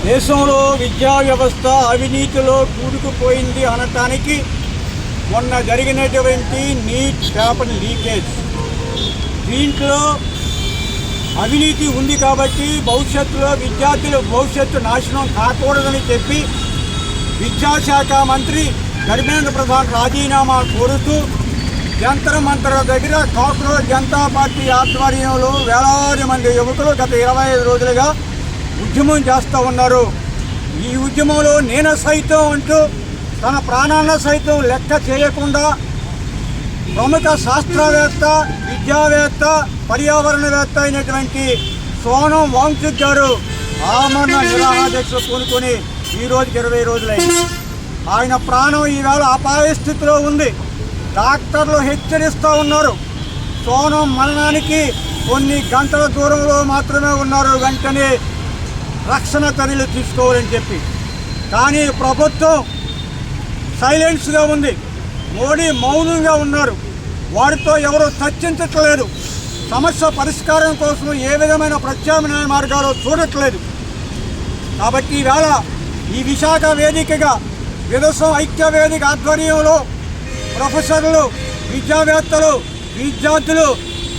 దేశంలో విద్యా వ్యవస్థ అవినీతిలో కూరుకుపోయింది అనటానికి మొన్న జరిగినటువంటి నీట్ పేపర్ లీకేజ్, దీంట్లో అవినీతి ఉంది కాబట్టి భవిష్యత్తులో విద్యార్థుల భవిష్యత్తు నాశనం కాకూడదని చెప్పి విద్యాశాఖ మంత్రి ధర్మేంద్ర ప్రధాన్ రాజీనామా కోరుతూ జంతర్ మంతర్ దగ్గర కాక్రోచ్ జనతా పార్టీ ఆధ్వర్యంలో వేలాది మంది యువకులు గత 25 రోజులుగా ఉద్యమం చేస్తూ ఉన్నారు. ఈ ఉద్యమంలో నేను సైతం అంటూ తన ప్రాణాలను సైతం లెక్క చేయకుండా ప్రముఖ శాస్త్రవేత్త, విద్యావేత్త, పర్యావరణవేత్త అయినటువంటి సోనం వాంగ్చుక్ గారు ఆమరణ నిరాహారదీక్ష పూనుకొని ఈ రోజుకి 20 రోజులైంది. ఆయన ప్రాణం ఈవేళ అపాయ స్థితిలో ఉంది. డాక్టర్లు హెచ్చరిస్తూ ఉన్నారు, సోనం మరణానికి కొన్ని గంటల దూరంలో మాత్రమే ఉన్నారు, వెంటనే రక్షణ చర్యలు తీసుకోవాలని చెప్పి. కానీ ప్రభుత్వం సైలెన్స్గా ఉంది. మోడీ మౌనంగా ఉన్నారు. వారితో ఎవరూ చర్చించట్లేదు. సమస్య పరిష్కారం కోసం ఏ విధమైన ప్రత్యామ్నాయ మార్గాలు చూడట్లేదు. కాబట్టి ఈవేళ ఈ విశాఖ వేదికగా విదసం ఐక్య వేదిక ఆధ్వర్యంలో ప్రొఫెసర్లు, విద్యావేత్తలు, విద్యార్థులు,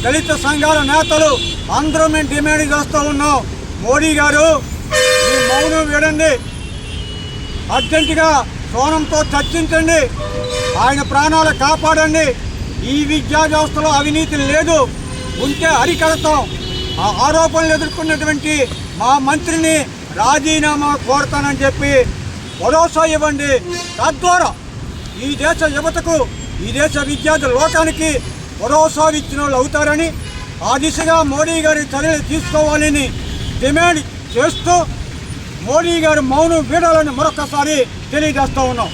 దళిత సంఘాల నేతలు అందరూ మేము డిమాండ్ చేస్తూ ఉన్నాం, మోడీ గారు ఈ మౌనం వీడండి, అర్జెంటుగా సోనంతో చర్చించండి, ఆయన ప్రాణాలు కాపాడండి. ఈ విద్యా వ్యవస్థలో అవినీతి లేదు, ఉంటే అరికడతాం. ఆ ఆరోపణలు ఎదుర్కొన్నటువంటి మా మంత్రిని రాజీనామా కోరుతానని చెప్పి భరోసా ఇవ్వండి. తద్వారా ఈ దేశ యువతకు, ఈ దేశ విద్యార్థి లోకానికి భరోసా ఇచ్చిన వాళ్ళు అవుతారని, ఆ దిశగా మోడీ గారి చర్యలు తీసుకోవాలని డిమాండ్ చేస్తూ మోడీ గారు మౌనం వీడాలని మరొకసారి తెలియజేస్తూ ఉన్నాం.